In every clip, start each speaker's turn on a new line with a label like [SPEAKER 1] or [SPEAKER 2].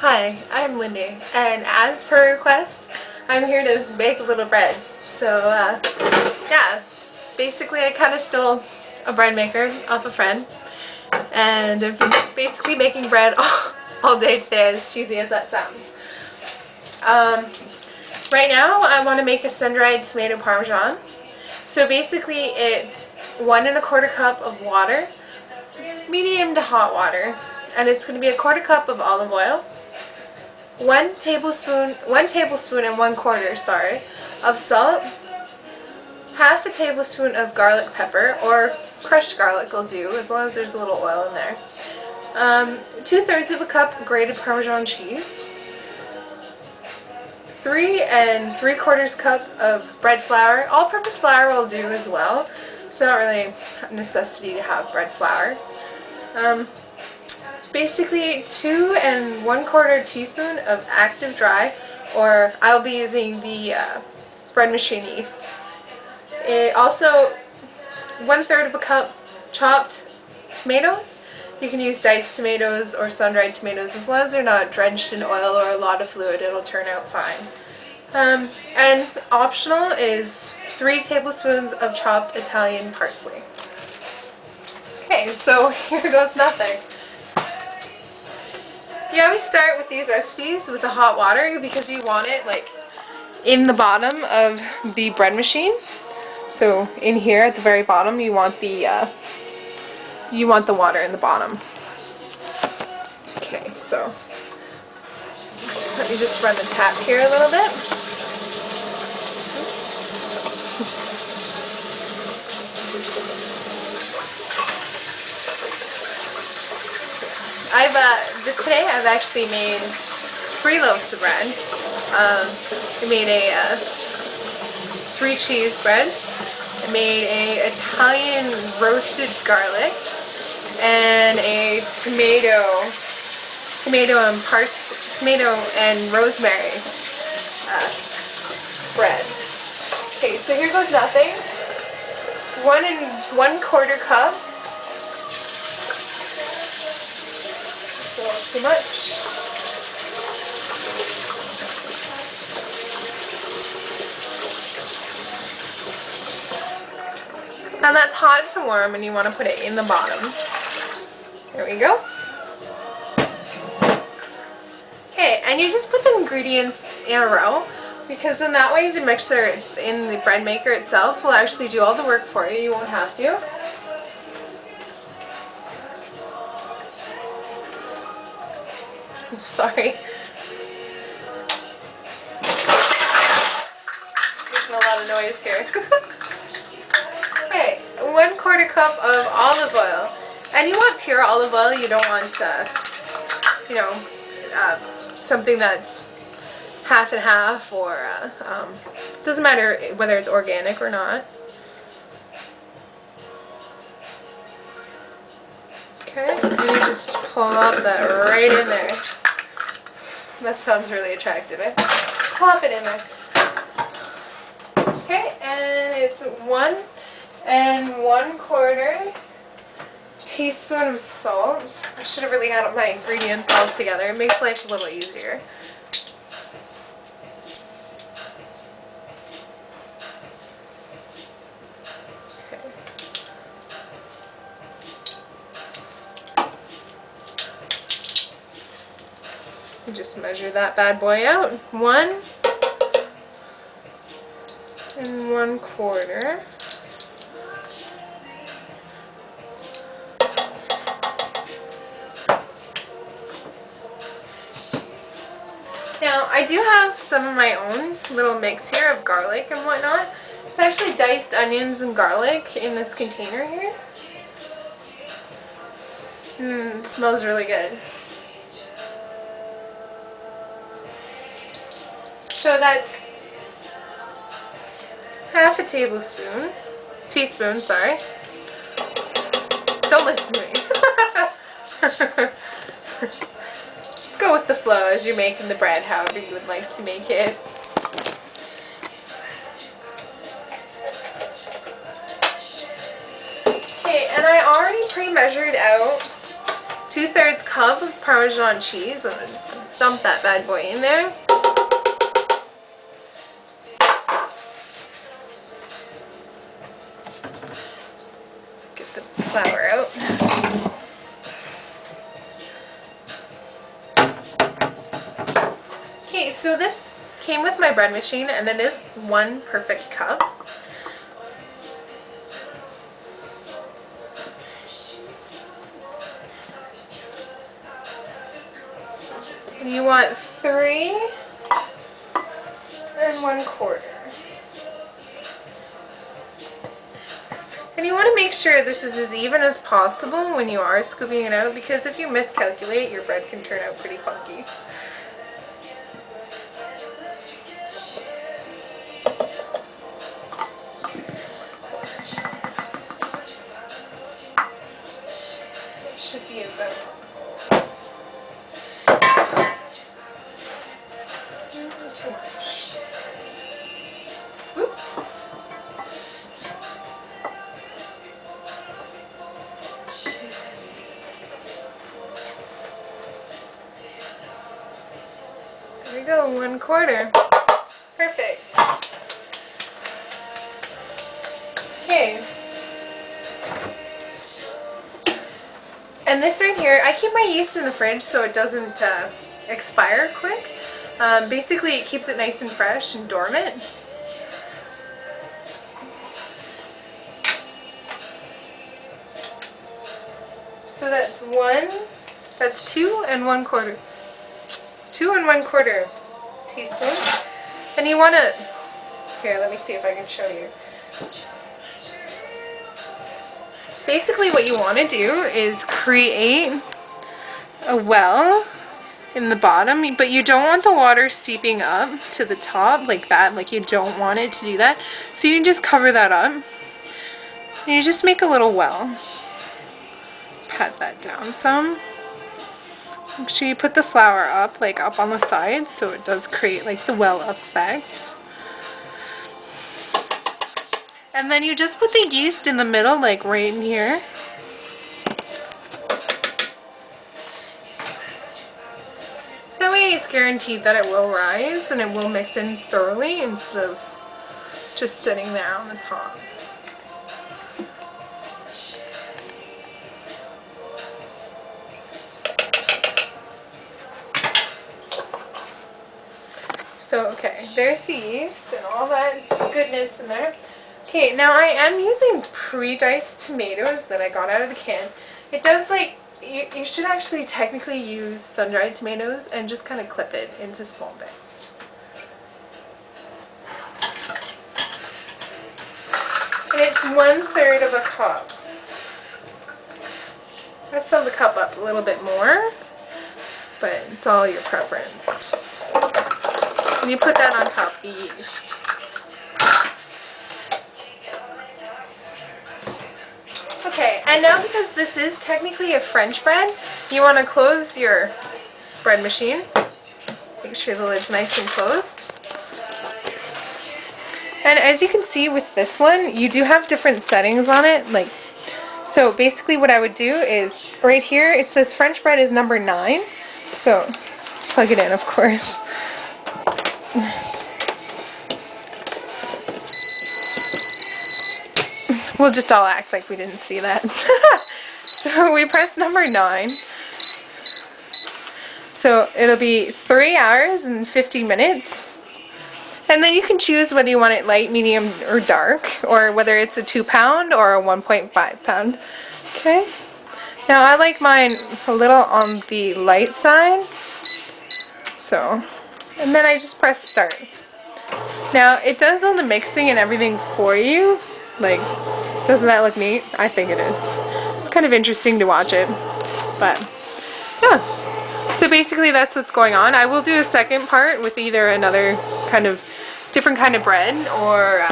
[SPEAKER 1] Hi, I'm Lindy, and as per request, I'm here to bake a little bread. So, yeah, basically I kind of stole a bread maker off a friend, and I've been basically making bread all day today, as cheesy as that sounds. Right now, I want to make a sun-dried tomato Parmesan. So basically, it's 1¼ cup of water, medium to hot water, and it's going to be 1/4 cup of olive oil, 1 tablespoon and 1/4, sorry, of salt, 1/2 tablespoon of garlic pepper, or crushed garlic will do, as long as there's a little oil in there. 2/3 cup grated Parmesan cheese, 3 3/4 cup of bread flour. All-purpose flour will do as well. It's not really a necessity to have bread flour. Basically 2 1/4 teaspoon of active dry, or I'll be using the bread machine yeast. Also 1/3 cup chopped tomatoes. You can use diced tomatoes or sun-dried tomatoes. As long as they're not drenched in oil or a lot of fluid, it'll turn out fine. And optional is 3 tablespoons of chopped Italian parsley. Okay, so here goes nothing. You always start with these recipes with the hot water because you want it like in the bottom of the bread machine. So in here at the very bottom, you want the water in the bottom. Okay, so let me just run the tap here a little bit. Today I've actually made 3 loaves of bread. I made a 3 cheese bread. I made a Italian roasted garlic and a tomato and rosemary bread. Okay, so here goes nothing. 1 1/4 cup. Too much. And that's hot to warm, and you want to put it in the bottom. There we go. Okay, and you just put the ingredients in a row, because then that way the mixer it's in the bread maker itself will actually do all the work for you. You won't have to. Sorry. Making a lot of noise here. Okay, 1/4 cup of olive oil. And you want pure olive oil, you don't want, something that's half and half, or, doesn't matter whether it's organic or not. Okay, and you just plop that right in there. That sounds really attractive, eh? Just plop it in there. Okay, and it's 1 1/4 teaspoon of salt. I should have really had my ingredients all together. It makes life a little easier. Okay. You just measure that bad boy out. 1 1/4. Now, I do have some of my own little mix here of garlic and whatnot. It's actually diced onions and garlic in this container here. It smells really good. So that's 1/2 teaspoon, sorry. Don't listen to me. Just go with the flow as you're making the bread, however you would like to make it. Okay, and I already pre-measured out 2/3 2/3 cup of Parmesan cheese, and I'm just going to dump that bad boy in there. Get the flour out. Okay, so this came with my bread machine, and it is 1 perfect cup. And you want 3 1/4. And you want to make sure this is as even as possible when you are scooping it out, because if you miscalculate, your bread can turn out pretty funky. Should be about too much. Whoop. There we go, 1/4. Perfect. Okay. And this right here, I keep my yeast in the fridge so it doesn't expire quick. Basically, it keeps it nice and fresh and dormant. So that's 2 1/4. 2 1/4 teaspoons. And you want to, here, let me see if I can show you. Basically what you want to do is create a well in the bottom, but you don't want the water seeping up to the top like that. Like, you don't want it to do that. So you can just cover that up. And you just make a little well. Pat that down some. Make sure you put the flour up, like up on the sides, so it does create like the well effect. And then you just put the yeast in the middle, like right in here. That way it's guaranteed that it will rise and it will mix in thoroughly instead of just sitting there on the top. So, okay, there's the yeast and all that goodness in there. Okay, now I am using pre-diced tomatoes that I got out of the can. It does, like, you should actually technically use sun-dried tomatoes and just kind of clip it into small bits. And it's 1/3 of a cup. I fill the cup up a little bit more, but it's all your preference. And you put that on top of the yeast. Okay, and now because this is technically a French bread, you want to close your bread machine. Make sure the lid's nice and closed. And as you can see with this one, you do have different settings on it. Like, so basically what I would do is, right here, it says French bread is number 9. So, plug it in, of course. We'll just all act like we didn't see that. So we press number 9. So it'll be 3 hours and 50 minutes. And then you can choose whether you want it light, medium, or dark, or whether it's a 2 pound or a 1.5 pound. Okay. Now I like mine a little on the light side. So, and then I just press start. Now it does all the mixing and everything for you. Like, doesn't that look neat? I think it is. It's kind of interesting to watch it. But, yeah. So basically that's what's going on. I will do a second part with either another kind of different kind of bread or,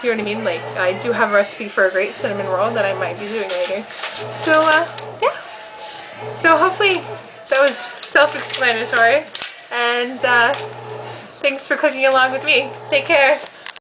[SPEAKER 1] you know what I mean? Like, I do have a recipe for a great cinnamon roll that I might be doing later. So, yeah. So hopefully that was self-explanatory. And, thanks for cooking along with me. Take care.